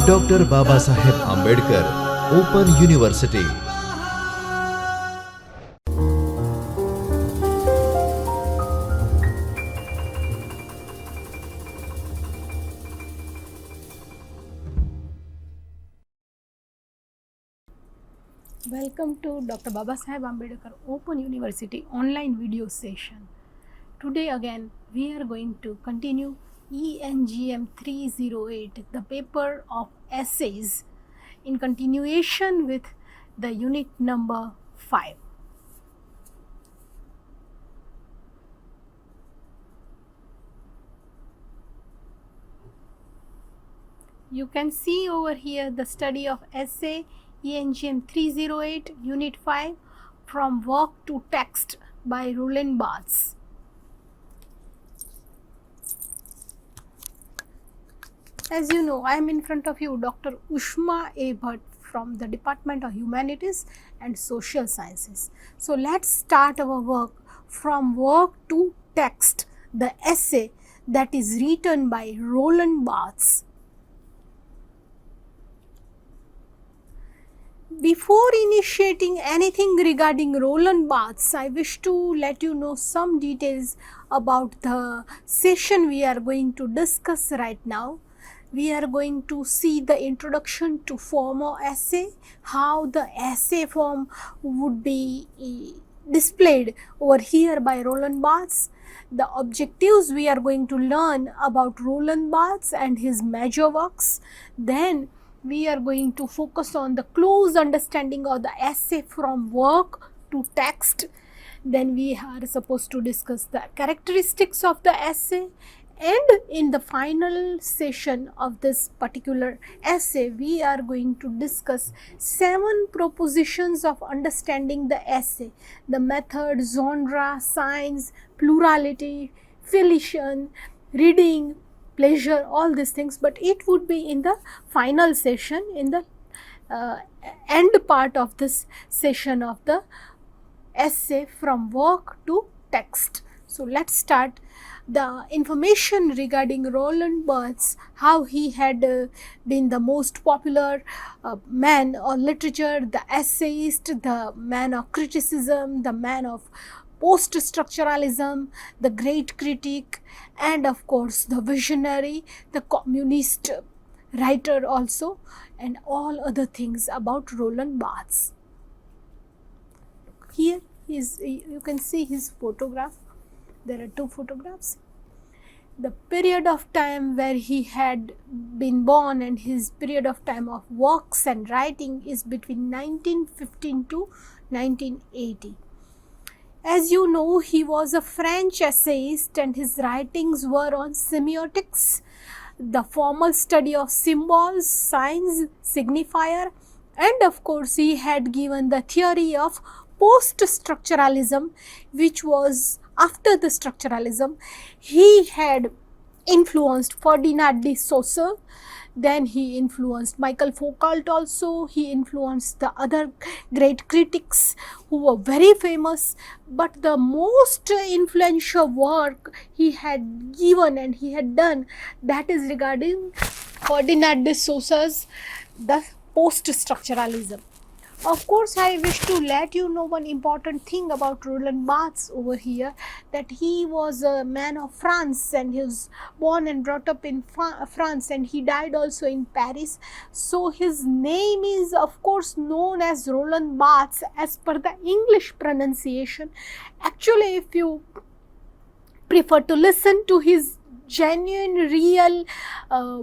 Dr. Babasaheb Ambedkar, Open University. Welcome to Dr. Babasaheb Ambedkar Open University online video session. Today again we are going to continue Engm-308, the paper of essays, in continuation with the unit number 5. You can see over here the study of essay Engm-308 Unit 5 from work to text by Roland Barthes. As you know, I am in front of you Dr. Ushma A. Bhatt from the Department of Humanities and Social Sciences. So let's start our work from work to text, the essay that is written by Roland Barthes. Before initiating anything regarding Roland Barthes, I wish to let you know some details about the session we are going to discuss right now. We are going to see the introduction to form of essay, how the essay form would be displayed over here by Roland Barthes, the objectives we are going to learn about Roland Barthes and his major works. Then we are going to focus on the close understanding of the essay from work to text. Then we are supposed to discuss the characteristics of the essay. And in the final session of this particular essay, we are going to discuss 7 propositions of understanding the essay: the method, genre, signs, plurality, filiation, reading, pleasure, all these things. But it would be in the final session, in the end part of this session of the essay from work to text. So let's start. The information regarding Roland Barthes, how he had been the most popular man of literature, the essayist, the man of criticism, the man of post-structuralism, the great critic, and of course the visionary, the communist writer also, and all other things about Roland Barthes. Here you can see his photograph. There are 2 photographs. The period of time where he had been born and his period of time of works and writing is between 1915 to 1980. As you know, he was a French essayist and his writings were on semiotics, the formal study of symbols, signs, signifier, and of course he had given the theory of post-structuralism, which was after the structuralism. He had influenced Ferdinand de Saussure, then he influenced Michael Foucault also, he influenced the other great critics who were very famous, but the most influential work he had given and he had done, that is regarding Ferdinand de Saussure's the post-structuralism. Of course, I wish to let you know one important thing about Roland Barthes over here, that he was a man of France and he was born and brought up in France and he died also in Paris. So his name is of course known as Roland Barthes as per the English pronunciation. Actually, if you prefer to listen to his genuine real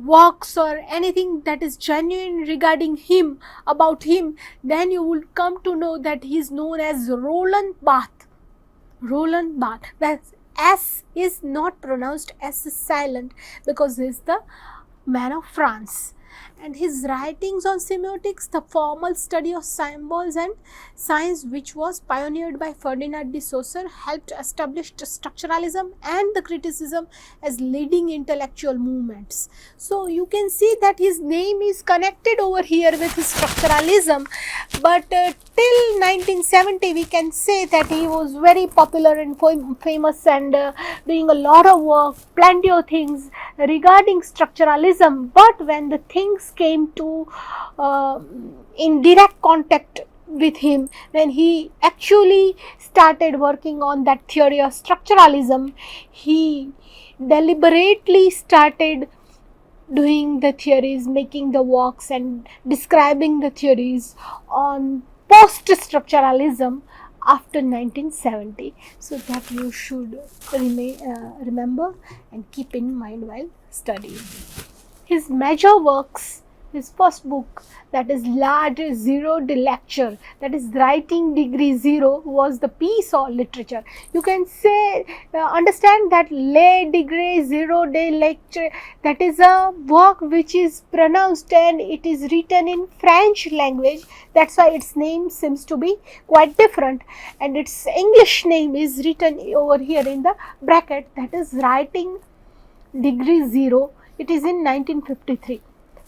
works or anything that is genuine regarding him, about him, then you will come to know that he is known as Roland Barthes. Roland Barthes. That S is not pronounced, S is silent, because he is the man of France. And his writings on semiotics, the formal study of symbols and signs, which was pioneered by Ferdinand de Saussure, helped establish structuralism and the criticism as leading intellectual movements. So you can see that his name is connected over here with structuralism, but till 1970 we can say that he was very popular and famous and doing a lot of work, plenty of things regarding structuralism. But when the thing things came to in direct contact with him when he actually started working on that theory of structuralism. He deliberately started doing the theories, making the works and describing the theories on post-structuralism after 1970. So that you should remember and keep in mind while studying. His major works, his first book, that is Large Zero de Lecture, that is Writing Degree Zero, was the piece of literature. You can say, understand that Le Degree Zero de Lecture, that is a work which is pronounced and it is written in French language. That's why its name seems to be quite different, and its English name is written over here in the bracket, that is Writing Degree Zero. It is in 1953.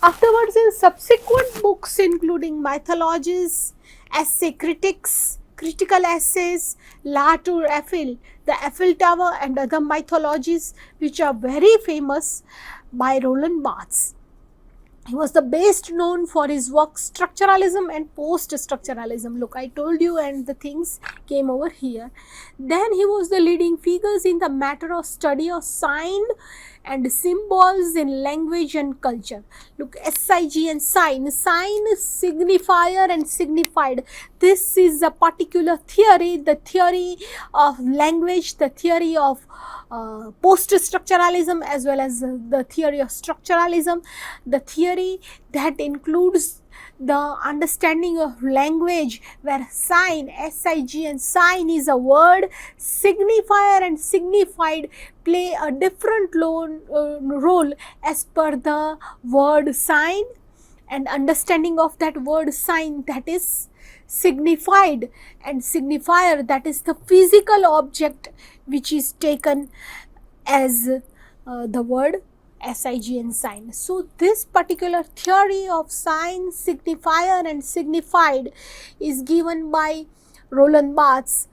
Afterwards, in subsequent books including mythologies, essay critics, critical essays, La Tour Eiffel, the Eiffel Tower and other mythologies which are very famous by Roland Barthes. He was the best known for his work Structuralism and Post-Structuralism. Look, I told you, and the things came over here. Then he was the leading figures in the matter of study of sign and symbols in language and culture. Look, SIG and sign. Sign is signifier and signified. This is a particular theory, the theory of language, the theory of post-structuralism as well as the theory of structuralism, the theory that includes the understanding of language, where sign, SIG and sign is a word, signifier and signified play a different role as per the word sign, and understanding of that word sign, that is signified, and signifier, that is the physical object which is taken as the word SIG and sign. So this particular theory of sign, signifier and signified is given by Roland Barthes.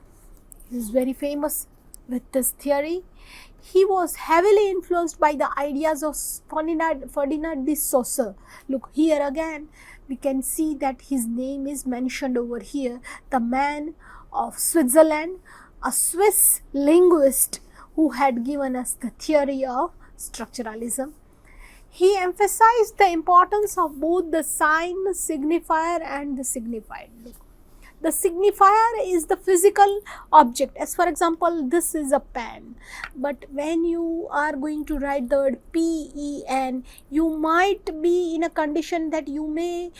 He is very famous with this theory. He was heavily influenced by the ideas of Ferdinand de Saussure. Look, here again we can see that his name is mentioned over here, the man of Switzerland, a Swiss linguist who had given us the theory of structuralism. He emphasized the importance of both the sign, signifier and the signified. Look, the signifier is the physical object. As for example, this is a pen, but when you are going to write the word PEN, you might be in a condition that you may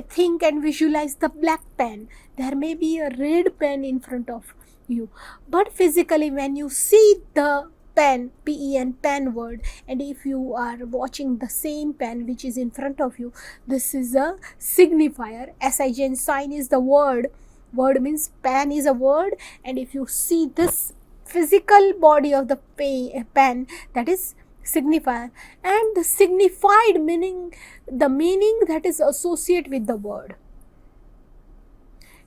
think and visualize the black pen. There may be a red pen in front of you, but physically when you see the pen, PEN, pen word, and if you are watching the same pen which is in front of you, this is a signifier. SIG and sign is the word. Word means pen is a word, and if you see this physical body of the pen, that is signifier, and the signified meaning, the meaning that is associated with the word.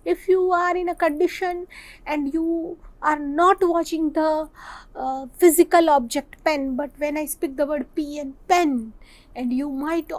If you are in a condition and you are not watching the physical object pen, but when I speak the word pen, and you might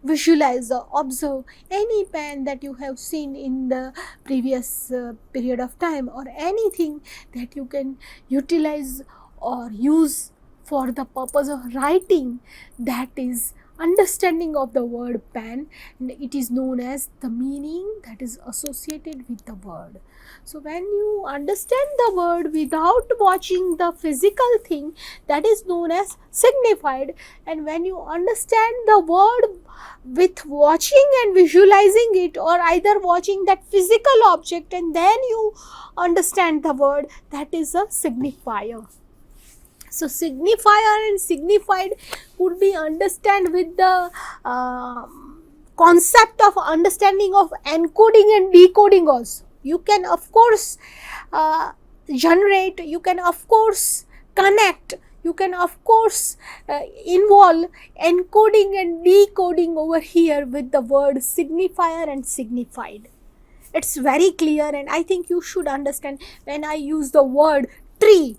visualize or observe any pen that you have seen in the previous period of time, or anything that you can utilize or use for the purpose of writing, that is understanding of the word pen, and it is known as the meaning that is associated with the word. So when you understand the word without watching the physical thing, that is known as signified, and when you understand the word with watching and visualizing it, or either watching that physical object and then you understand the word, that is a signifier. So signifier and signified could be understand with the concept of understanding of encoding and decoding also. You can of course generate, you can of course connect, you can of course involve encoding and decoding over here with the word signifier and signified. It's very clear, and I think you should understand when I use the word tree.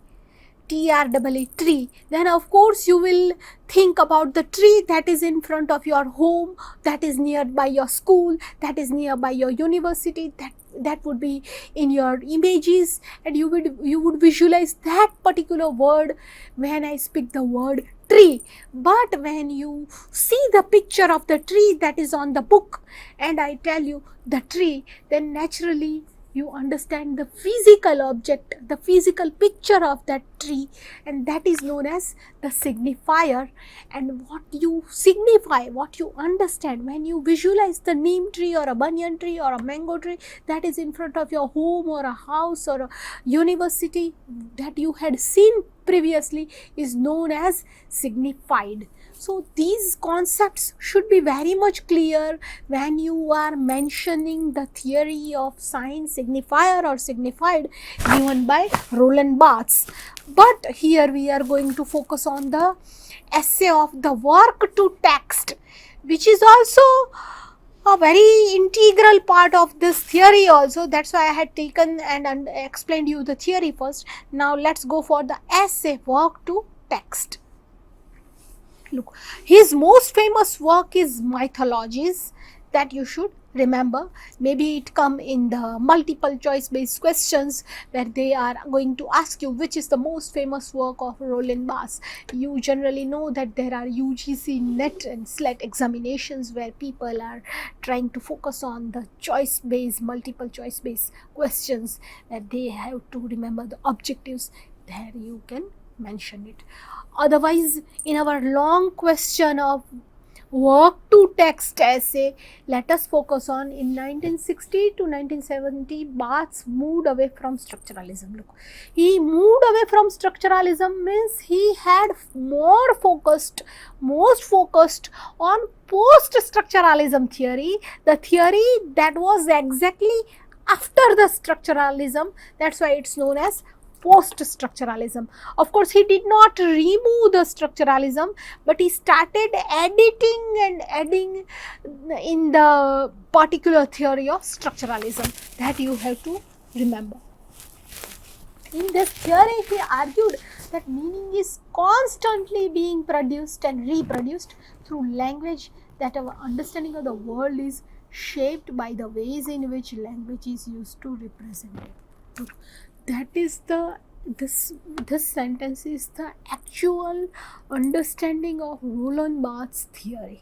T-R-E-E, tree, then of course you will think about the tree that is in front of your home, that is nearby your school, that is nearby your university, that would be in your images, and you would visualize that particular word when I speak the word tree. But when you see the picture of the tree that is on the book and I tell you the tree, then naturally you understand the physical object, the physical picture of that tree, and that is known as the signifier. And what you signify, what you understand when you visualize the neem tree or a banyan tree or a mango tree that is in front of your home or a house or a university that you had seen previously is known as signified. So these concepts should be very much clear when you are mentioning the theory of sign, signifier or signified given by Roland Barthes. But here we are going to focus on the essay of the work to text, which is also a very integral part of this theory also. That's why I had taken and explained you the theory first. Now let's go for the essay, work to text. Look, his most famous work is Mythologies, that you should remember. Maybe it come in the multiple choice based questions where they are going to ask you which is the most famous work of Roland Barthes. You generally know that there are UGC NET and SLET examinations where people are trying to focus on the choice based, multiple choice based questions, that they have to remember the objectives. There you can mention it. Otherwise, in our long question of work to text essay, let us focus on in 1960 to 1970, Barthes moved away from structuralism. Look, he moved away from structuralism means he had most focused on post-structuralism theory, the theory that was exactly after the structuralism. That's why it's known as post-structuralism. Of course, he did not remove the structuralism, but he started editing and adding in the particular theory of structuralism. That you have to remember. In this theory, he argued that meaning is constantly being produced and reproduced through language, that our understanding of the world is shaped by the ways in which language is used to represent it. That is this sentence is the actual understanding of Roland Barthes' theory.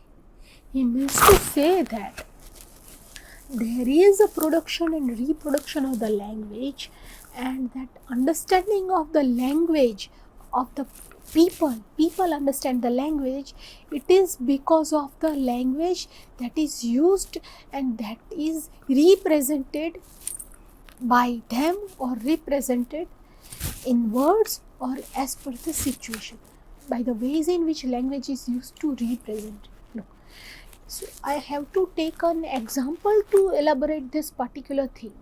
He means to say that there is a production and reproduction of the language, and that understanding of the language of the people understand the language, it is because of the language that is used and that is represented by them or represented in words or as per the situation, by the ways in which language is used to represent. Look, so I have to take an example to elaborate this particular thing.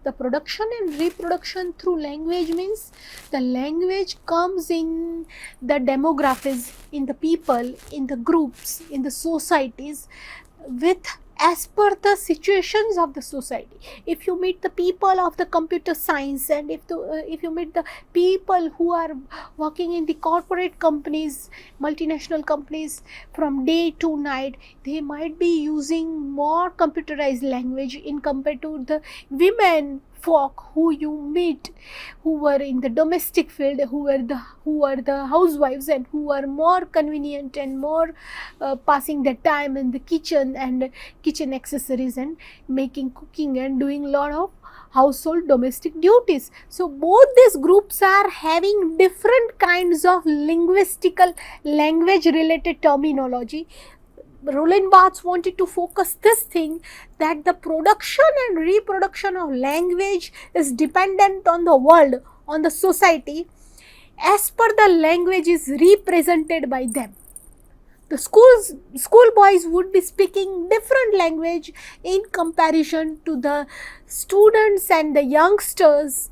The production and reproduction through language means the language comes in the demographics, in the people, in the groups, in the societies, with as per the situations of the society. If you meet the people of the computer science, and if you meet the people who are working in the corporate companies, multinational companies, from day to night, they might be using more computerized language in compared to the women folk who you meet, who were in the domestic field, who were the housewives, and who are more convenient and more passing their time in the kitchen and kitchen accessories and making cooking and doing a lot of household domestic duties. So both these groups are having different kinds of linguistical language related terminology. Roland Barthes wanted to focus this thing, that the production and reproduction of language is dependent on the world, on the society, as per the language is represented by them. The schoolboys would be speaking different language in comparison to the students and the youngsters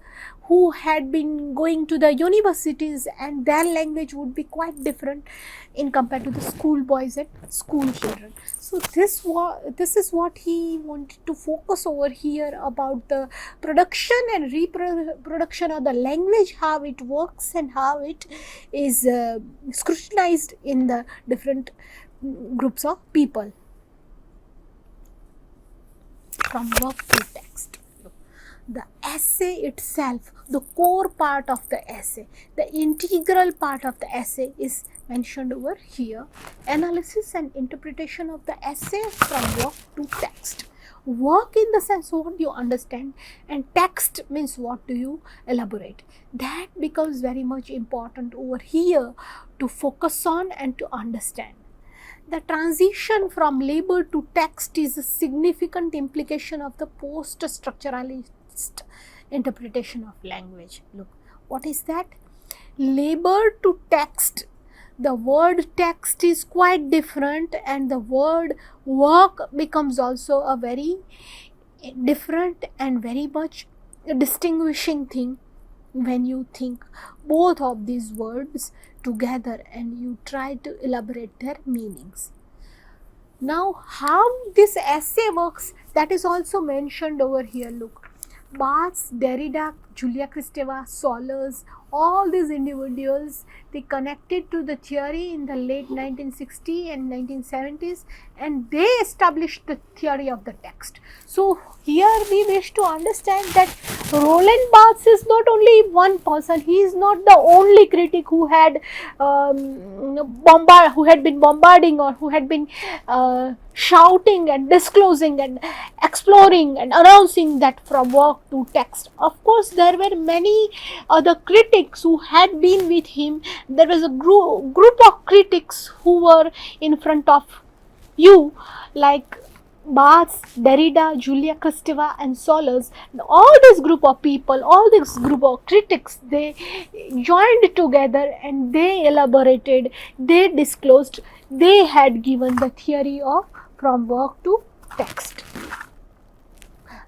who had been going to the universities, and their language would be quite different in compared to the school boys and school children. So this is what he wanted to focus over here about the production and reproduction of the language, how it works and how it is scrutinized in the different groups of people. From work to text. The essay itself, the core part of the essay, the integral part of the essay is mentioned over here. Analysis and interpretation of the essay from work to text. Work in the sense what you understand, and text means what do you elaborate. That becomes very much important over here to focus on and to understand. The transition from label to text is a significant implication of the post-structuralist interpretation of language. Look, what is that? Label to text. The word text is quite different, and the word work becomes also a very different and very much distinguishing thing when you think both of these words together and you try to elaborate their meanings. Now, how this essay works, that is also mentioned over here. Look, Barthes, Derrida, Julia Kristeva, Solers, all these individuals, they connected to the theory in the late 1960s and 1970s, and they established the theory of the text. So here we wish to understand that Roland Barthes is not only one person, he is not the only critic who had been bombarding, or who had been shouting and disclosing and exploring and announcing that from work to text. Of course, there were many other critics who had been with him. There was a group of critics who were in front of you, like Barthes, Derrida, Julia Kristeva and Solers. All this group of people, all this group of critics, they joined together and they elaborated, they disclosed, they had given the theory of from work to text.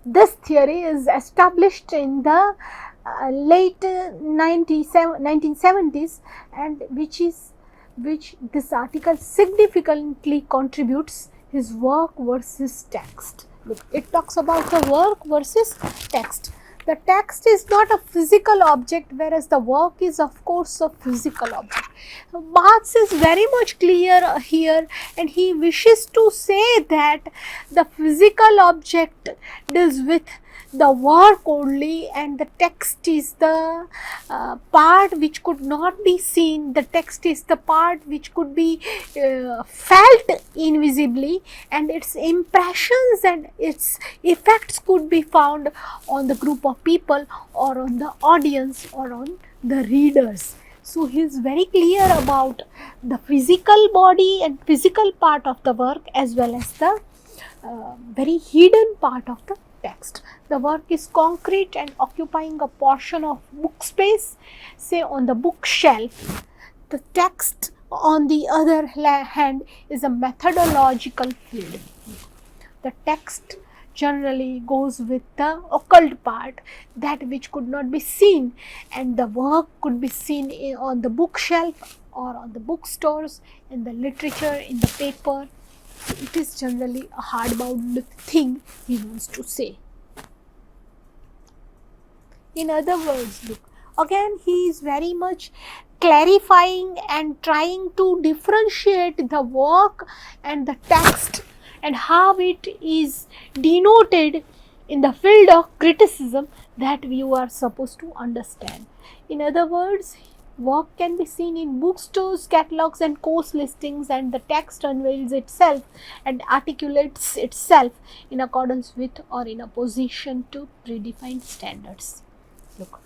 This theory is established in the late 1970s, and which this article significantly contributes his work versus text. Look, it talks about the work versus text. The text is not a physical object, whereas the work is of course a physical object. Barthes is very much clear here, and he wishes to say that the physical object deals with the work only, and the text is the part which could not be seen. The text is the part which could be felt invisibly, and its impressions and its effects could be found on the group of people, or on the audience, or on the readers. So he is very clear about the physical body and physical part of the work, as well as the very hidden part of the text. The work is concrete and occupying a portion of book space, say on the bookshelf. The text, on the other hand, is a methodological field. The text generally goes with the occult part, that which could not be seen, and the work could be seen on the bookshelf or on the bookstores, in the literature, in the paper. It is generally a hardbound thing, he wants to say. In other words, look, again he is very much clarifying and trying to differentiate the work and the text, and how it is denoted in the field of criticism that you are supposed to understand. In other words, work can be seen in bookstores, catalogs and course listings, and the text unveils itself and articulates itself in accordance with or in opposition to predefined standards. Look,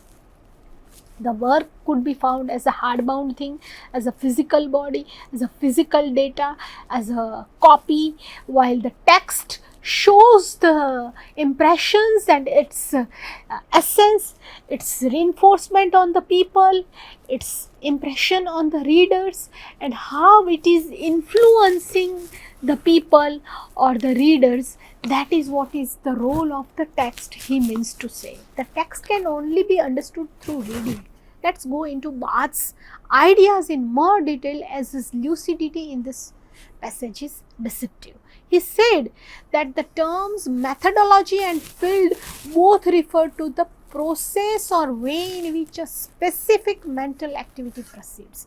the work could be found as a hardbound thing, as a physical body, as a physical data, as a copy, while the text shows the impressions and its essence, its reinforcement on the people, its impression on the readers, and how it is influencing the people or the readers. That is what is the role of the text he means to say. The text can only be understood through reading. Let's go into Barthes' ideas in more detail, as his lucidity in this passage is deceptive. He said that the terms methodology and field both refer to the process or way in which a specific mental activity proceeds.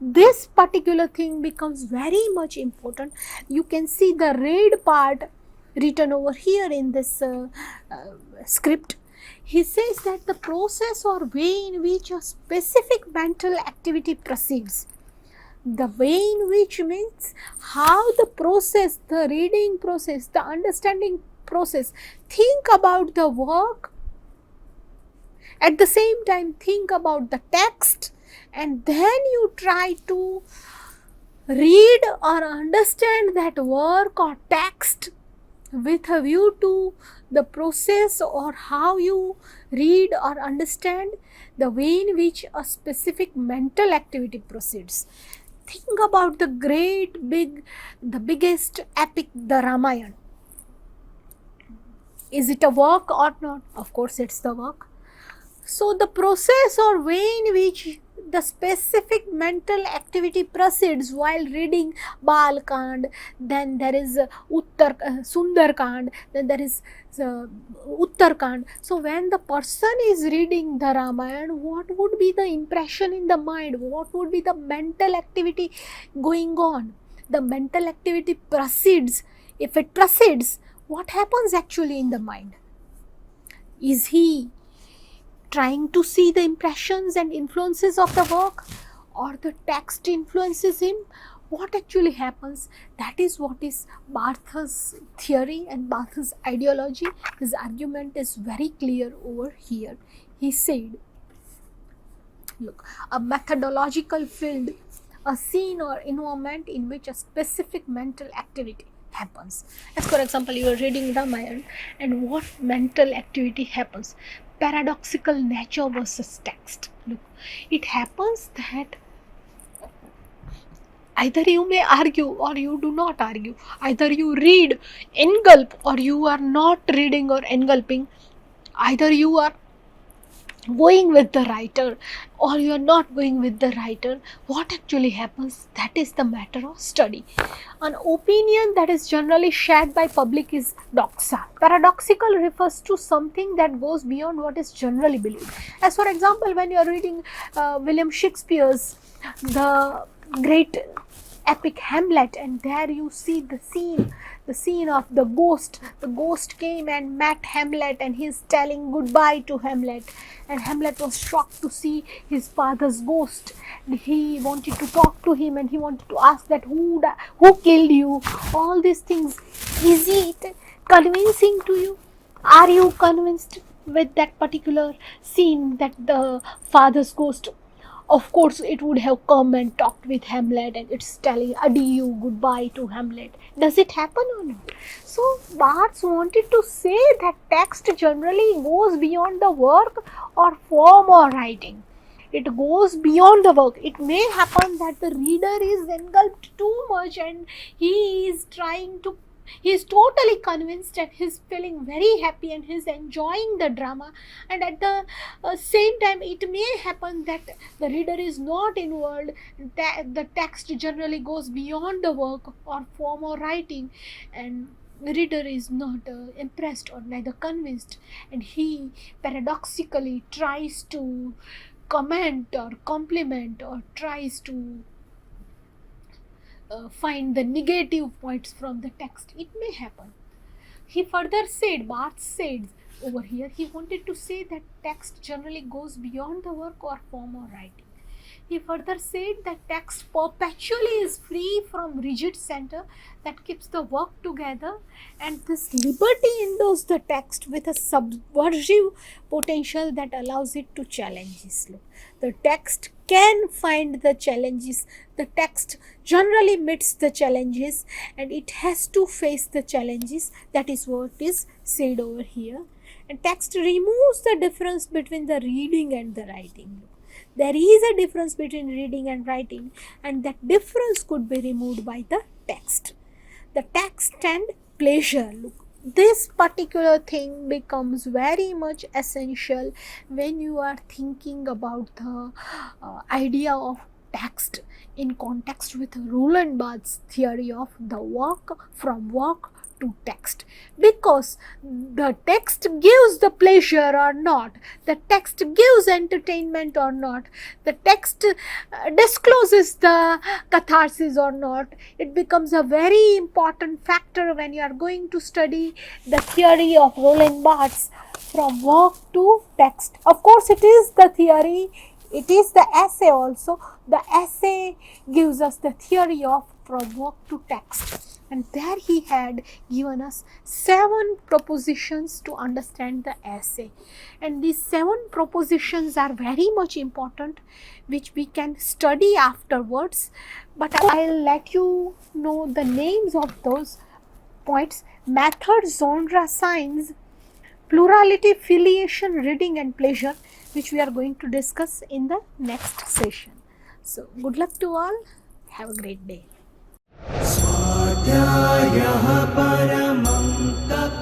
This particular thing becomes very much important. You can see the read part written over here in this script. He says that the process or way in which a specific mental activity proceeds. The way in which means how the process, the reading process, the understanding process, think about the work, at the same time think about the text, and then you try to read or understand that work or text with a view to the process or how you read or understand the way in which a specific mental activity proceeds. Think about the the biggest epic, the Ramayana. Is it a work or not? Of course, it's the work. So, the process or way in which the specific mental activity proceeds while reading Balkand, then there is Sundarkand, then there is Uttarkand. So, when the person is reading the Ramayana, what would be the impression in the mind? What would be the mental activity going on? The mental activity proceeds. If it proceeds, what happens actually in the mind? Is he trying to see the impressions and influences of the work, or the text influences him? What actually happens? That is what is Barthes' theory and Barthes' ideology. His argument is very clear over here. He said, look, a methodological field, a scene or environment in which a specific mental activity happens. As for example, you are reading Ramayana, and what mental activity happens? Paradoxical nature versus text. Look, it happens that either you may argue or you do not argue. Either you read, engulf, or you are not reading or engulfing. Either you are going with the writer or you are not going with the writer. What actually happens? That is the matter of study. An opinion that is generally shared by public is doxa. Paradoxical refers to something that goes beyond what is generally believed. As for example, when you are reading William Shakespeare's the great epic Hamlet, and there you see the scene of the ghost. The ghost came and met Hamlet, and he is telling goodbye to Hamlet, and Hamlet was shocked to see his father's ghost. He wanted to talk to him, and he wanted to ask that who killed you. All these things, is it convincing to you? Are you convinced with that particular scene that the father's ghost? Of course, it would have come and talked with Hamlet, and it's telling adieu, goodbye to Hamlet. Does it happen or not? So, Barthes wanted to say that text generally goes beyond the work or form or writing. It goes beyond the work. It may happen that the reader is engulfed too much and he is totally convinced and he's feeling very happy and he's enjoying the drama, and at the same time it may happen that the reader is not involved. The text generally goes beyond the work or form or writing, and the reader is not impressed or neither convinced, and he paradoxically tries to comment or compliment or tries to find the negative points from the text. It may happen. He further said, Barthes said over here, he wanted to say that text generally goes beyond the work or form or writing. He further said that text perpetually is free from rigid center that keeps the work together, and this liberty endows the text with a subversive potential that allows it to challenge his look. The text can find the challenges, the text generally meets the challenges, and it has to face the challenges. That is what is said over here. And text removes the difference between the reading and the writing. There is a difference between reading and writing, and that difference could be removed by the text. The text and pleasure. Look, this particular thing becomes very much essential when you are thinking about the idea of text in context with Roland Barthes' theory of the walk from walk to text, because the text gives the pleasure or not, the text gives entertainment or not, the text discloses the catharsis or not. It becomes a very important factor when you are going to study the theory of Roland Barthes from walk to text. Of course, it is the theory, it is the essay also. The essay gives us the theory of from walk to text, and there he had given us 7 propositions to understand the essay, and these 7 propositions are very much important, which we can study afterwards, but I'll let you know the names of those points: method, genre, signs, plurality, filiation, reading and pleasure, which we are going to discuss in the next session. So good luck to all, have a great day. स्वाध्यायः परमं तप